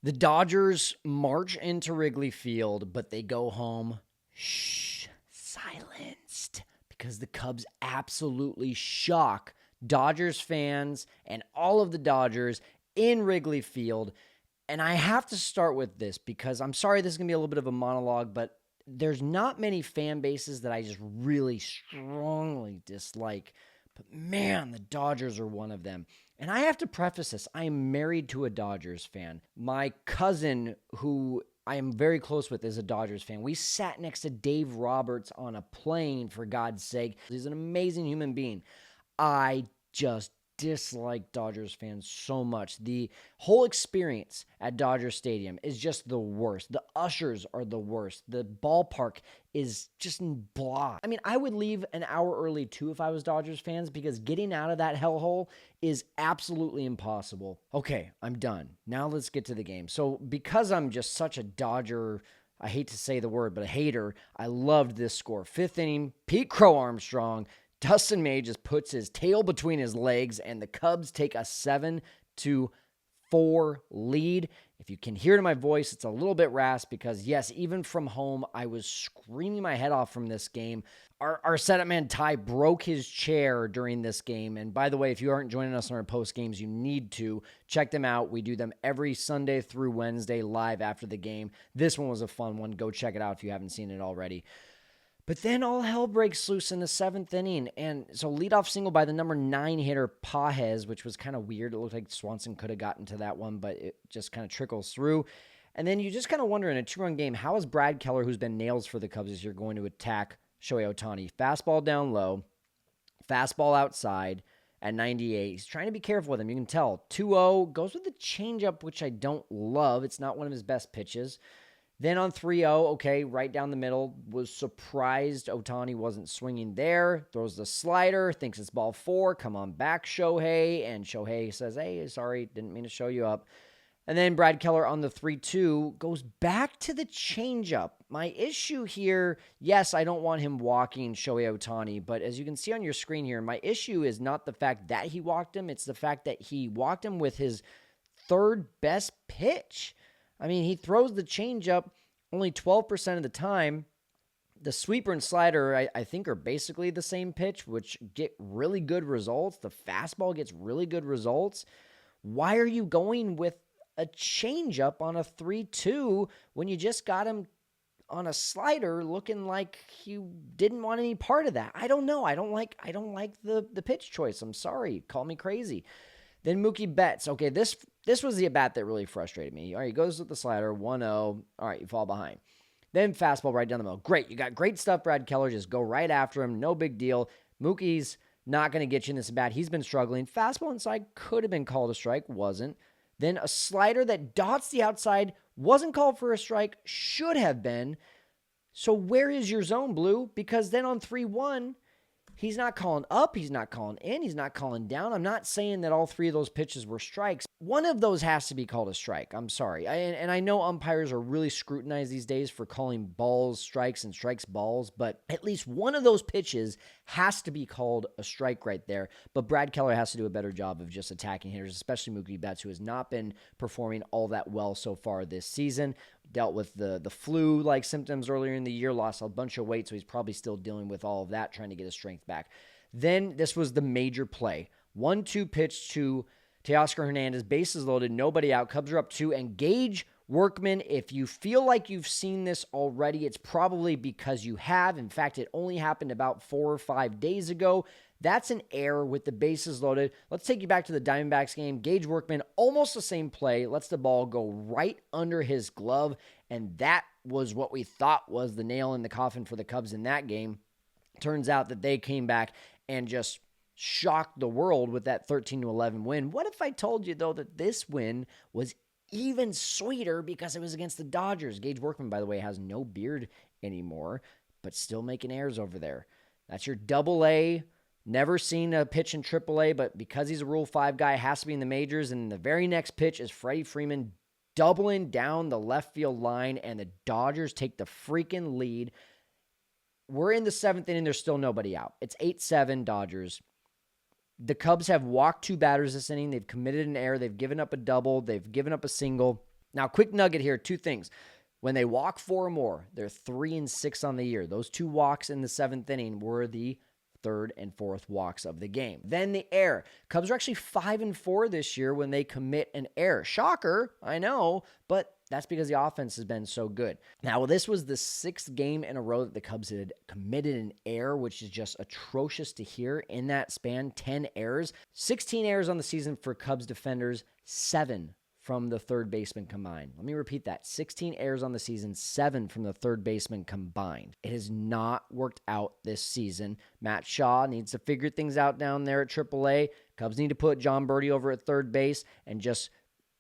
The Dodgers march into Wrigley Field, but they go home silenced because the Cubs absolutely shock Dodgers fans and all of the Dodgers in Wrigley Field. And I have to start with this because I'm sorry this is going to be a little bit of a monologue, but there's not many fan bases that I just really strongly dislike. But man, the Dodgers are one of them. And I have to preface this. I am married to a Dodgers fan. My cousin, who I am very close with, is a Dodgers fan. We sat next to Dave Roberts on a plane, for God's sake. He's an amazing human being. I just dislike Dodgers fans so much. The whole experience at Dodger Stadium is just the worst. The ushers are the worst. The ballpark is just blah. I mean, I would leave an hour early too if I was Dodgers fans because getting out of that hellhole is absolutely impossible. Okay, I'm done. Now let's get to the game. So because I'm just such a Dodger, I hate to say the word, but a hater, I loved this score. 5th inning, Pete Crow Armstrong, Dustin May just puts his tail between his legs, and the Cubs take a 7-4 lead. If you can hear it in my voice, it's a little bit rasp because, yes, even from home, I was screaming my head off from this game. Our setup man, Ty, broke his chair during this game. And by the way, if you aren't joining us on our post games, you need to check them out. We do them every Sunday through Wednesday live after the game. This one was a fun one. Go check it out if you haven't seen it already. But then all hell breaks loose in the 7th inning. And so leadoff single by the number 9 hitter, Pages, which was kind of weird. It looked like Swanson could have gotten to that one, but it just kind of trickles through. And then you just kind of wonder in a 2-run game, how is Brad Keller, who's been nails for the Cubs this year, going to attack Shohei Ohtani? Fastball down low, fastball outside at 98. He's trying to be careful with him. You can tell. 2-0, goes with the changeup, which I don't love. It's not one of his best pitches. Then on 3-0, okay, right down the middle, was surprised Ohtani wasn't swinging there. Throws the slider, thinks it's ball 4. Come on back, Shohei. And Shohei says, hey, sorry, didn't mean to show you up. And then Brad Keller on the 3-2 goes back to the changeup. My issue here, yes, I don't want him walking Shohei Ohtani, but as you can see on your screen here, my issue is not the fact that he walked him. It's the fact that he walked him with his 3rd best pitch. I mean, he throws the changeup only 12% of the time. The sweeper and slider, I think, are basically the same pitch, which get really good results. The fastball gets really good results. Why are you going with a changeup on a 3-2 when you just got him on a slider looking like you didn't want any part of that? I don't know. I don't like the pitch choice. I'm sorry. Call me crazy. Then Mookie Betts. Okay, this was the at-bat that really frustrated me. All right, he goes with the slider, 1-0. All right, you fall behind. Then fastball right down the middle. Great, you got great stuff, Brad Keller. Just go right after him. No big deal. Mookie's not going to get you in this at-bat. He's been struggling. Fastball inside could have been called a strike. Wasn't. Then a slider that dots the outside. Wasn't called for a strike. Should have been. So where is your zone, Blue? Because then on 3-1... he's not calling up, he's not calling in, he's not calling down. I'm not saying that all 3 of those pitches were strikes. One of those has to be called a strike. I'm sorry. And I know umpires are really scrutinized these days for calling balls strikes and strikes balls, but at least one of those pitches has to be called a strike right there. But Brad Keller has to do a better job of just attacking hitters, especially Mookie Betts, who has not been performing all that well so far this season. Dealt with the flu-like symptoms earlier in the year, lost a bunch of weight, so he's probably still dealing with all of that, trying to get his strength back. Then this was the major play. 1-2 pitch to Teoscar Hernandez, bases loaded, nobody out. Cubs are up 2, and Gage Workman, if you feel like you've seen this already, it's probably because you have. In fact, it only happened about 4 or 5 days ago. That's an error with the bases loaded. Let's take you back to the Diamondbacks game. Gage Workman, almost the same play, lets the ball go right under his glove, and that was what we thought was the nail in the coffin for the Cubs in that game. Turns out that they came back and just shocked the world with that 13-11 win. What if I told you, though, that this win was even sweeter because it was against the Dodgers? Gage Workman, by the way, has no beard anymore, but still making errors over there. That's your Double-A. Never seen a pitch in AAA, but because he's a Rule 5 guy, has to be in the majors. And the very next pitch is Freddie Freeman doubling down the left field line, and the Dodgers take the freaking lead. We're in the 7th inning. There's still nobody out. It's 8-7 Dodgers. The Cubs have walked 2 batters this inning. They've committed an error. They've given up a double. They've given up a single. Now, quick nugget here, two things. When they walk 4 or more, they're 3-6 on the year. Those 2 walks in the 7th inning were the 3rd and 4th walks of the game. Then the error. Cubs are actually 5-4 this year when they commit an error. Shocker, I know, but that's because the offense has been so good. Now, this was the 6th game in a row that the Cubs had committed an error, which is just atrocious to hear. In that span, 10 errors. 16 errors on the season for Cubs defenders, 7 from the third baseman combined. Let me repeat that. 16 errors on the season, 7 from the third baseman combined. It has not worked out this season. Matt Shaw needs to figure things out down there at AAA. Cubs need to put John Birdie over at third base and just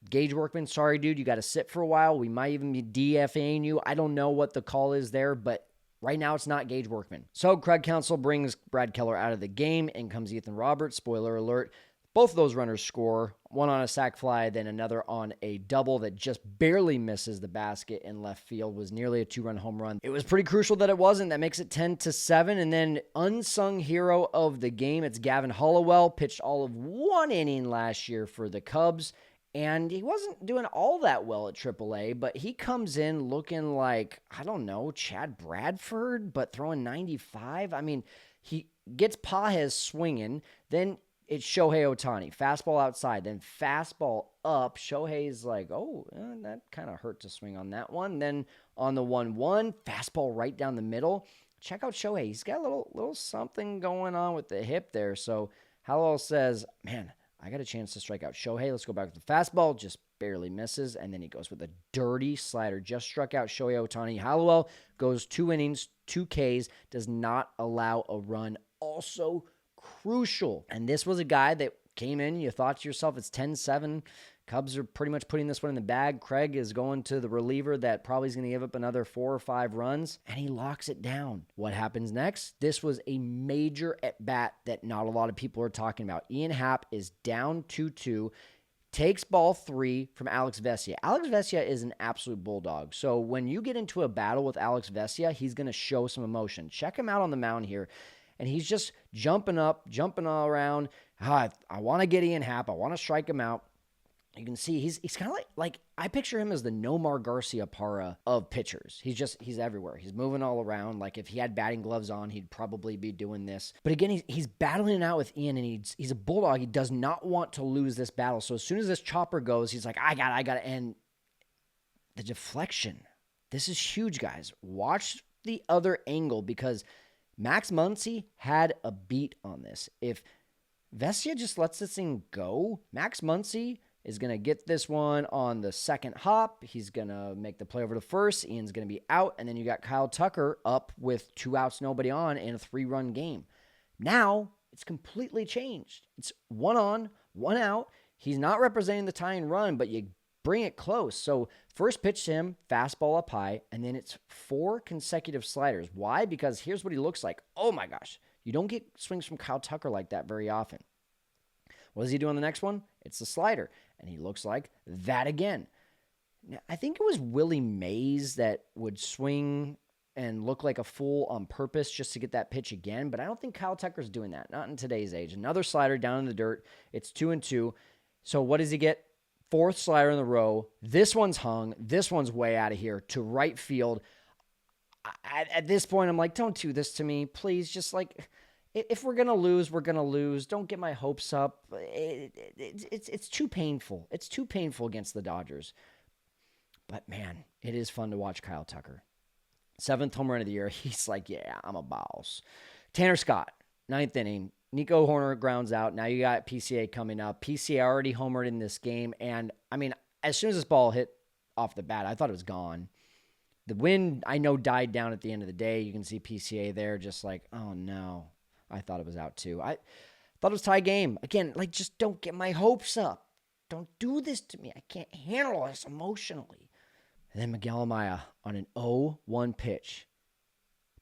Gage Workman, sorry, dude, you got to sit for a while. We might even be DFAing you. I don't know what the call is there, but right now it's not Gage Workman. So Craig Counsell brings Brad Keller out of the game. In comes Ethan Roberts. Spoiler alert. Both of those runners score, one on a sac fly, then another on a double that just barely misses the basket in left field. Was nearly a 2-run home run. It was pretty crucial that it wasn't. That makes it 10-7. And then unsung hero of the game, it's Gavin Hollowell. Pitched all of 1 inning last year for the Cubs. And he wasn't doing all that well at AAA, but he comes in looking like, I don't know, Chad Bradford, but throwing 95. I mean, he gets Pages swinging, then it's Shohei Ohtani. Fastball outside, then fastball up. Shohei's like, oh, that kind of hurt to swing on that one. Then on the 1-1, fastball right down the middle. Check out Shohei. He's got a little something going on with the hip there. So Hallowell says, man, I got a chance to strike out Shohei. Let's go back to the fastball. Just barely misses. And then he goes with a dirty slider. Just struck out Shohei Ohtani. Hallowell goes 2 innings, 2 Ks, does not allow a run. Also crucial. And this was a guy that came in. You thought to yourself, it's 10-7. Cubs are pretty much putting this one in the bag. Craig is going to the reliever that probably is going to give up another 4 or 5 runs, and he locks it down. What happens next? This was a major at-bat that not a lot of people are talking about. Ian Happ is down 2-2, takes ball 3 from Alex Vesia. Alex Vesia is an absolute bulldog. So when you get into a battle with Alex Vesia, he's going to show some emotion. Check him out on the mound here. And he's just jumping up, jumping all around. I want to get Ian Happ. I want to strike him out. You can see he's kind of like I picture him as the Nomar Garciaparra of pitchers. He's everywhere. He's moving all around. Like if he had batting gloves on, he'd probably be doing this. But again, he's battling it out with Ian, and he's a bulldog. He does not want to lose this battle. So as soon as this chopper goes, he's like, I got it. And the deflection. This is huge, guys. Watch the other angle because Max Muncy had a beat on this. If Vesia just lets this thing go, Max Muncy is going to get this one on the second hop. He's going to make the play over to first. Ian's going to be out. And then you got Kyle Tucker up with 2 outs, nobody on in a 3-run game. Now it's completely changed. It's 1 on, 1 out. He's not representing the tying run, but you bring it close. So first pitch to him, fastball up high, and then it's 4 consecutive sliders. Why? Because here's what he looks like. Oh my gosh. You don't get swings from Kyle Tucker like that very often. What does he do on the next one? It's the slider. And he looks like that again. Now, I think it was Willie Mays that would swing and look like a fool on purpose just to get that pitch again. But I don't think Kyle Tucker's doing that. Not in today's age. Another slider down in the dirt. It's 2-2. So what does he get? 4th slider in the row. This one's hung. This one's way out of here to right field. At this point, I'm like, don't do this to me. Please, just like... If we're going to lose, we're going to lose. Don't get my hopes up. It's too painful. It's too painful against the Dodgers. But, man, it is fun to watch Kyle Tucker. 7th home run of the year. He's like, yeah, I'm a boss. Tanner Scott, 9th inning. Nico Horner grounds out. Now you got PCA coming up. PCA already homered in this game. And, I mean, as soon as this ball hit off the bat, I thought it was gone. The wind, I know, died down at the end of the day. You can see PCA there just like, oh, no. I thought it was out too. I thought it was tie game. Again, like, just don't get my hopes up. Don't do this to me. I can't handle this emotionally. And then Miguel Amaya on an 0-1 pitch.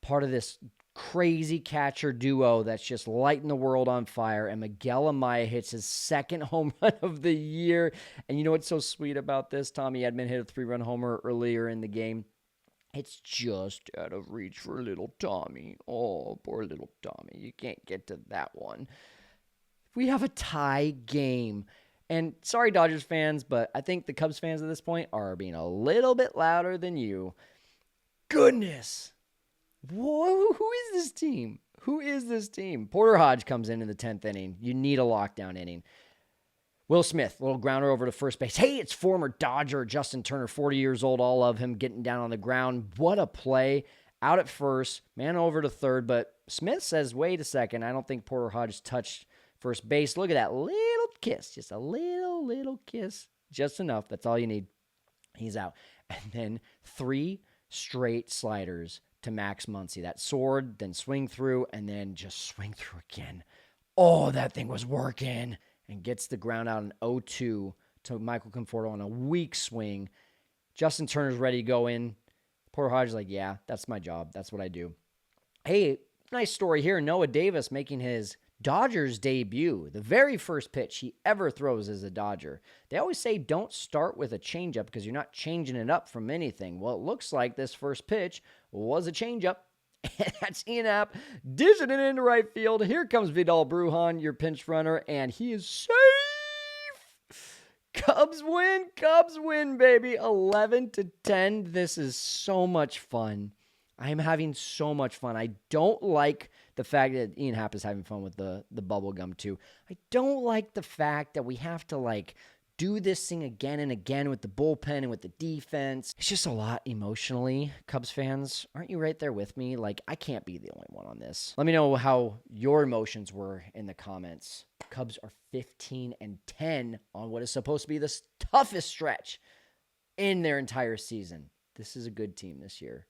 Part of this crazy catcher duo that's just lighting the world on fire. And Miguel Amaya hits his 2nd home run of the year. And you know what's so sweet about this? Tommy Edman hit a 3-run homer earlier in the game. It's just out of reach for little Tommy. Oh, poor little Tommy. You can't get to that one. We have a tie game. And sorry, Dodgers fans, but I think the Cubs fans at this point are being a little bit louder than you. Goodness. Whoa, who is this team? Who is this team? Porter Hodge comes in the 10th inning. You need a lockdown inning. Will Smith, little grounder over to first base. Hey, it's former Dodger Justin Turner, 40 years old. All of him getting down on the ground. What a play. Out at first, man over to third, but Smith says, wait a second, I don't think Porter Hodge touched first base. Look at that little kiss, just a little kiss, just enough. That's all you need. He's out. And then 3 straight sliders to Max Muncy. That sword, then swing through, and then just swing through again. Oh, that thing was working. And gets the ground out in 0-2 to Michael Conforto on a weak swing. Justin Turner's ready to go in. Porter Hodge is like, yeah, that's my job. That's what I do. Hey, nice story here. Noah Davis making his Dodgers debut. The very first pitch he ever throws as a Dodger. They always say don't start with a changeup because you're not changing it up from anything. Well, it looks like this first pitch was a changeup. And that's Ian Happ dishing it into right field. Here comes Vidal Brujan, your pinch runner, and he is safe. Cubs win, baby. 11-10. This is so much fun. I'm having so much fun. I don't like the fact that Ian Happ is having fun with the bubble gum too. I don't like the fact that we have to do this thing again and again with the bullpen and with the defense. It's just a lot emotionally. Cubs fans, aren't you right there with me? I can't be the only one on this. Let me know how your emotions were in the comments. Cubs are 15-10 on what is supposed to be the toughest stretch in their entire season. This is a good team this year.